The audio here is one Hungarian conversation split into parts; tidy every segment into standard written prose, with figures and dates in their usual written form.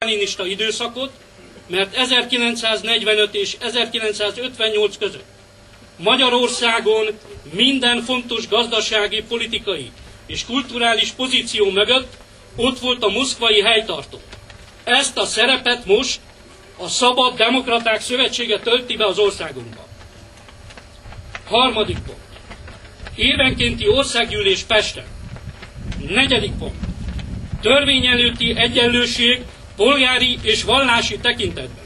stalinista időszakot, mert 1945 és 1958 között Magyarországon minden fontos gazdasági, politikai és kulturális pozíció mögött ott volt a moszkvai helytartó. Ezt a szerepet most a Szabad Demokraták Szövetsége tölti be az országunkban. Harmadik pont. Évenkénti országgyűlés Pesten. Negyedik pont. Törvény előtti egyenlőség polgári és vallási tekintetben.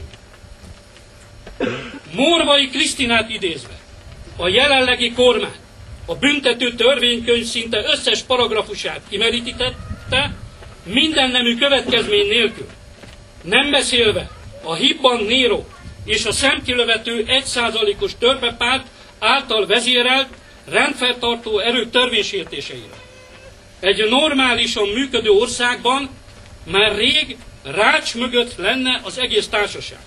Morvai Krisztinát idézve, a jelenlegi kormány a büntető törvénykönyv szinte összes paragrafusát kimerítette, mindennemű következmény nélkül, nem beszélve a Hibban Néró és a szemkilövető 1%-os törbepárt által vezérelt rendfenntartó erők törvénysértéseire. Egy normálisan működő országban már rég rács mögött lenne az egész társaság.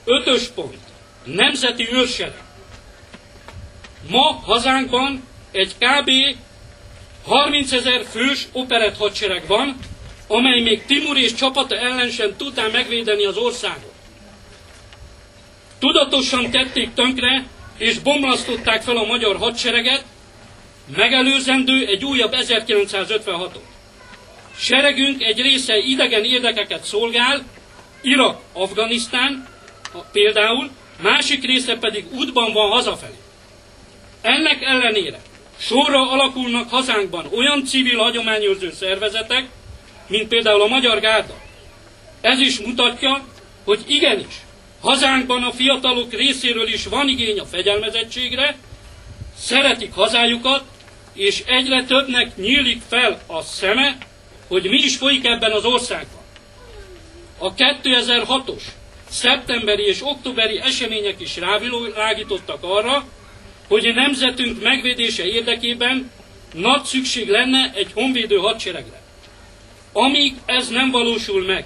5. pont. Nemzeti őrsereg. Ma hazánkban egy kb. 30 000 fős operett hadsereg van, amely még Timur és csapata ellen sem tudná megvédeni az országot. Tudatosan tették tönkre és bomlasztották fel a magyar hadsereget, megelőzendő egy újabb 1956-ot. Seregünk egy része idegen érdekeket szolgál, Irak, Afganisztán például, másik része pedig útban van hazafelé. Ennek ellenére sorra alakulnak hazánkban olyan civil hagyományőrző szervezetek, mint például a Magyar Gárda. Ez is mutatja, hogy igenis, hazánkban a fiatalok részéről is van igény a fegyelmezettségre, szeretik hazájukat, és egyre többnek nyílik fel a szeme, hogy mi is folyik ebben az országban. A 2006-os szeptemberi és októberi események is rávilágítottak arra, hogy nemzetünk megvédése érdekében nagy szükség lenne egy honvédő hadseregre. Amíg ez nem valósul meg,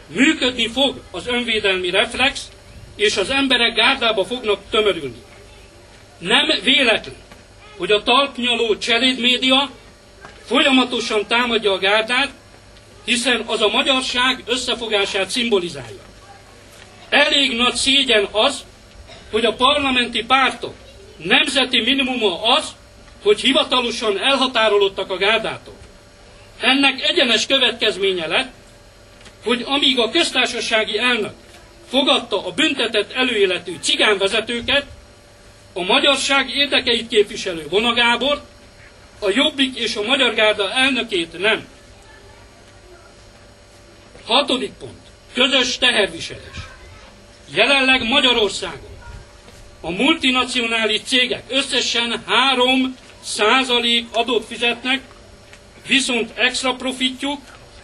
működni fog az önvédelmi reflex, és az emberek gárdába fognak tömörülni. Nem véletlen, hogy a talpnyaló cselédmédia folyamatosan támadja a gárdát, hiszen az a magyarság összefogását szimbolizálja. Elég nagy szégyen az, hogy a parlamenti pártok nemzeti minimuma az, hogy hivatalosan elhatárolódtak a gárdától. Ennek egyenes következménye lett, hogy amíg a köztársasági elnök fogadta a büntetett előéletű cigányvezetőket, a magyarság érdekeit képviselő Vona Gábort, a Jobbik és a Magyar Gárda elnökét nem. 6. pont. Közös teherviselés. Jelenleg Magyarországon a multinacionális cégek összesen 3% adót fizetnek, viszont extra profitjuk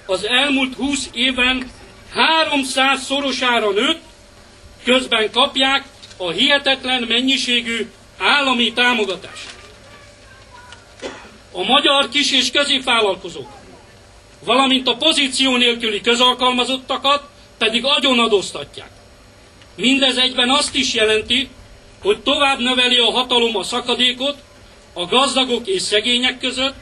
az elmúlt 20 évben 300-szorosára nőtt, közben kapják a hihetetlen mennyiségű állami támogatást. A magyar kis- és középvállalkozók, valamint a pozíció nélküli közalkalmazottakat pedig agyonadóztatják. Mindez egyben azt is jelenti, hogy tovább növeli a hatalom a szakadékot a gazdagok és szegények között,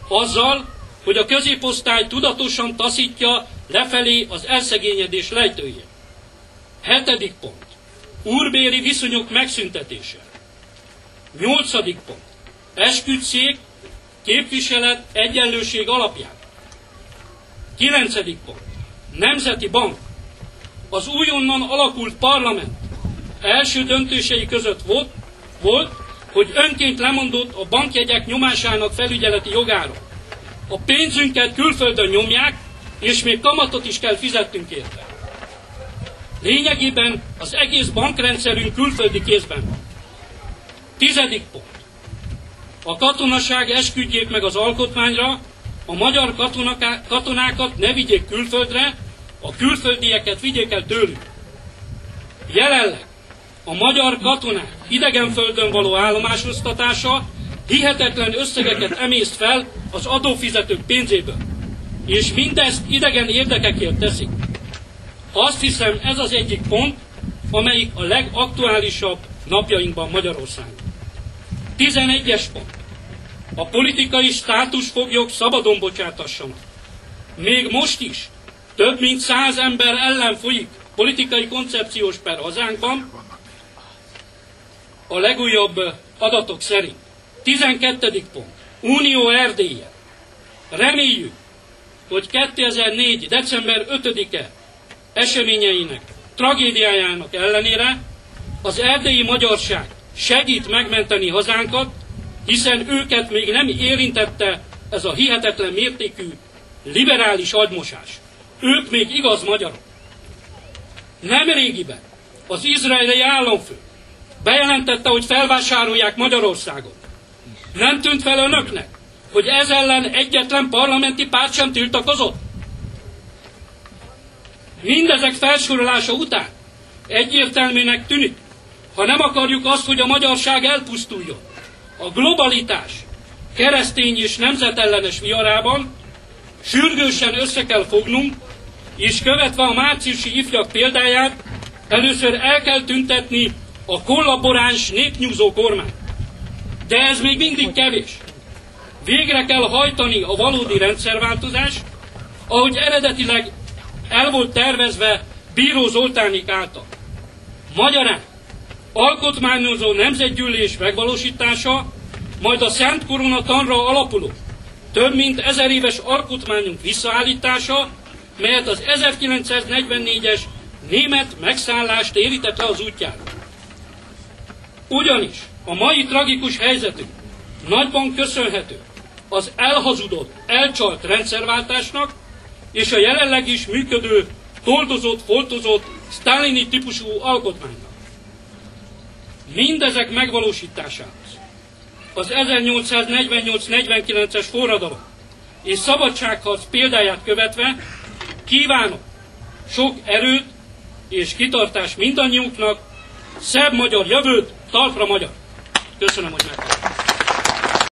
azzal, hogy a középosztály tudatosan taszítja lefelé az elszegényedés lejtőjét. 7. pont. Úrbéri viszonyok megszüntetése. 8. pont. Esküdtszék, képviselet, egyenlőség alapján. 9. pont. Nemzeti Bank. Az újonnan alakult parlament első döntései között volt, hogy önként lemondott a bankjegyek nyomásának felügyeleti jogáról. A pénzünket külföldön nyomják, és még kamatot is kell fizetnünk érte. Lényegében az egész bankrendszerünk külföldi kézben van. 10. pont. A katonaság esküdjék meg az alkotmányra, a magyar katonákat ne vigyék külföldre, a külföldieket vigyék el tőlük. Jelenleg a magyar katonák idegenföldön való állomásosztatása hihetetlen összegeket emészt fel az adófizetők pénzéből, és mindezt idegen érdekekért teszik. Azt hiszem, ez az egyik pont, amelyik a legaktuálisabb napjainkban Magyarországon. 11. pont. A politikai státusfoglyok szabadon bocsátassanak. Még most is több mint 100 ember ellen folyik politikai koncepciós per hazánkban, a legújabb adatok szerint. 12. pont. Unió Erdélye. Reméljük, hogy 2004. december 5-e eseményeinek, tragédiájának ellenére az erdélyi magyarság segít megmenteni hazánkat, hiszen őket még nem érintette ez a hihetetlen mértékű liberális agymosás. Ők még igaz magyarok. Nemrégiben az izraeli államfő bejelentette, hogy felvásárolják Magyarországot. Nem tűnt fel önöknek, hogy ez ellen egyetlen parlamenti párt sem tiltakozott? Mindezek felsorolása után egyértelműnek tűnik, ha nem akarjuk azt, hogy a magyarság elpusztuljon, a globalitás keresztény és nemzetellenes viharában, sürgősen össze kell fognunk, és követve a márciusi ifjak példáját, először el kell tüntetni a kollaboráns népnyúzó kormányt. De ez még mindig kevés. Végre kell hajtani a valódi rendszerváltozást, ahogy eredetileg el volt tervezve Bíró Zoltánik által. Magyarán alkotmányozó nemzetgyűlés megvalósítása, majd a Szent Korona tanra alapuló több mint 1000 éves alkotmányunk visszaállítása, melyet az 1944-es német megszállást érített le az útjára. Ugyanis a mai tragikus helyzetünk nagyban köszönhető az elhazudott, elcsalt rendszerváltásnak és a jelenleg is működő, toldozott, foltozott, sztálini típusú alkotmánynak. Mindezek megvalósításához az 1848-49-es forradalom és szabadságharc példáját követve kívánok sok erőt és kitartást mindannyiunknak, szebb magyar jövőt, talpra magyar! Köszönöm, hogy meghallgattak.